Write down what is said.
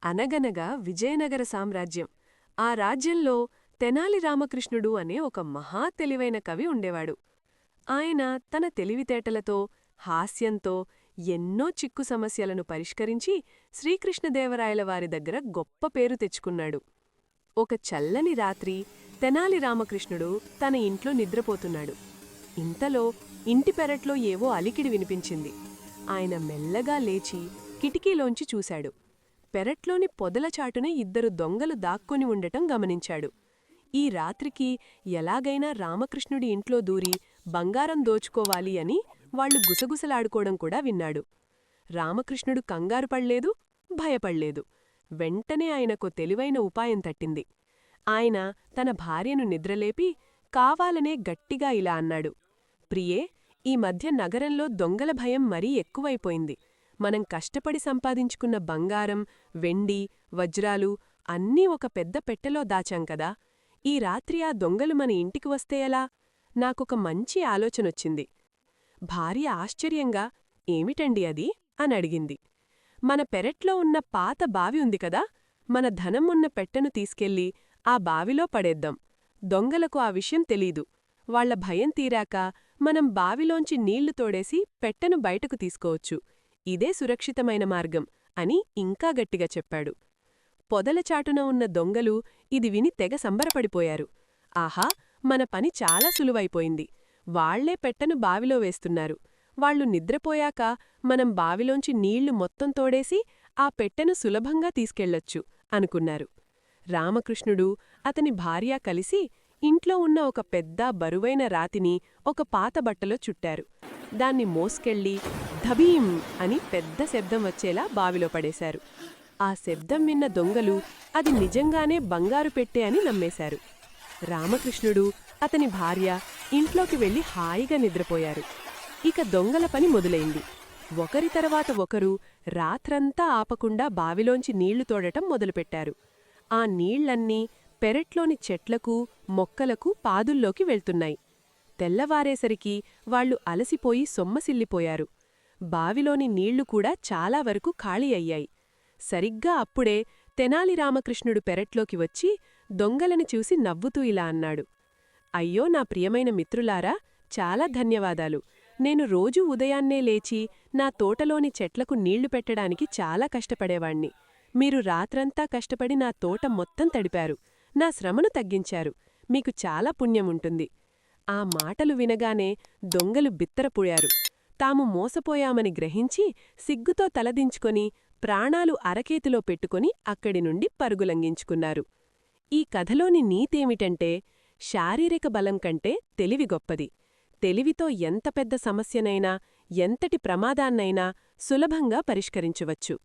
అనగనగా విజయనగర సామ్రాజ్యం. ఆ రాజ్యంలో తెనాలి రామకృష్ణుడు అనే ఒక మహా తెలివైన కవి ఉండేవాడు. ఆయన తన తెలివితేటలతో, హాస్యంతో ఎన్నో చిక్కు సమస్యలను పరిష్కరించి శ్రీకృష్ణదేవరాయల వారి దగ్గర గొప్ప పేరు తెచ్చుకున్నాడు. ఒక చల్లని రాత్రి తెనాలి రామకృష్ణుడు తన ఇంట్లో నిద్రపోతున్నాడు. ఇంతలో ఇంటి పెరట్లో ఏవో అలికిడి వినిపించింది. ఆయన మెల్లగా లేచి కిటికీలోంచి చూశాడు. పెరట్లోని పొదల చాటునే ఇద్దరు దొంగలు దాక్కొని ఉండటం గమనించాడు. ఈ రాత్రికి ఎలాగైనా రామకృష్ణుడి ఇంట్లో దూరి బంగారం దోచుకోవాలి అని వాళ్లు గుసగుసలాడుకోవడం కూడా విన్నాడు. రామకృష్ణుడు కంగారు పడ్లేదు, భయపడ్లేదు. వెంటనే ఆయనకో తెలివైన ఉపాయం తట్టింది. ఆయన తన భార్యను నిద్రలేపి కావాలనే గట్టిగా ఇలా అన్నాడు: ప్రియే, ఈ మధ్య నగరంలో దొంగల భయం మరీ ఎక్కువైపోయింది. మనం కష్టపడి సంపాదించుకున్న బంగారం, వెండి, వజ్రాలు అన్నీ ఒక పెద్ద పెట్టెలో దాచాం కదా. ఈ రాత్రి ఆ దొంగలు మన ఇంటికి వస్తే ఎలా? నాకొక మంచి ఆలోచనొచ్చింది. భార్య ఆశ్చర్యంగా, ఏమిటండి అది అని అడిగింది. మన పెరట్లో ఉన్న పాత బావి ఉంది కదా, మన ధనం ఉన్న పెట్టెను తీసుకెళ్లి ఆ బావిలో పడేద్దాం. దొంగలకు ఆ విషయం తెలీదు. వాళ్ల భయం తీరాక మనం బావిలోంచి నీళ్లు తోడేసి పెట్టెను బయటకు తీసుకోవచ్చు. ఇదే సురక్షితమైన మార్గం అని ఇంకా గట్టిగా చెప్పాడు. పొదలచాటున ఉన్న దొంగలు ఇది విని తెగ సంబరపడిపోయారు. ఆహా, మన పని చాలా సులువైపోయింది. వాళ్లే పెట్టెను బావిలో వేస్తున్నారు. వాళ్లు నిద్రపోయాక మనం బావిలోంచి నీళ్లు మొత్తం తోడేసి ఆ పెట్టెను సులభంగా తీసుకెళ్లొచ్చు అనుకున్నారు. రామకృష్ణుడు, అతని భార్య కలిసి ఇంట్లో ఉన్న ఒక పెద్ద బరువైన రాతిని ఒక పాత బట్టలో చుట్టారు. దాన్ని మోసుకెళ్లి ధబీం అని పెద్ద శబ్దం వచ్చేలా బావిలో పడేశారు. ఆ శబ్దం విన్న దొంగలు అది నిజంగానే బంగారు పెట్టె అని నమ్మేశారు. రామకృష్ణుడు, అతని భార్య ఇంట్లోకి వెళ్లి హాయిగా నిద్రపోయారు. ఇక దొంగల పని మొదలైంది. ఒకరి తర్వాత ఒకరు రాత్రంతా ఆపకుండా బావిలోంచి నీళ్లు తోడటం మొదలుపెట్టారు. ఆ నీళ్లన్నీ పెరట్లోని చెట్లకు, మొక్కలకు పాదుల్లోకి వెళ్తున్నాయి. తెల్లవారేసరికి వాళ్లు అలసిపోయి సొమ్మసిల్లిపోయారు. బావిలోని నీళ్లు కూడా చాలా వరకు ఖాళీ అయ్యాయి. సరిగ్గా అప్పుడే తెనాలి రామకృష్ణుడు పెరట్లోకి వచ్చి దొంగలని చూసి నవ్వుతూ ఇలా అన్నాడు: అయ్యో నా ప్రియమైన మిత్రులారా, చాలా ధన్యవాదాలు. నేను రోజూ ఉదయాన్నే లేచి నా తోటలోని చెట్లకు నీళ్లు పెట్టడానికి చాలా కష్టపడేవాణ్ణి. మీరు రాత్రంతా కష్టపడి నా తోట మొత్తం తడిపారు, నా శ్రమను తగ్గించారు. మీకు చాలా పుణ్యముంటుంది. ఆ మాటలు వినగానే దొంగలు బిత్తరపోయారు. తాము మోసపోయామని గ్రహించి సిగ్గుతో తలదించుకొని ప్రాణాలు అరకేతిలో పెట్టుకుని అక్కడి నుండి పరుగులంఘించుకున్నారు. ఈ కథలోని నీతేమిటంటే, శారీరక బలం కంటే తెలివి గొప్పది. తెలివితో ఎంత పెద్ద సమస్యనైనా, ఎంతటి ప్రమాదాన్నైనా సులభంగా పరిష్కరించవచ్చు.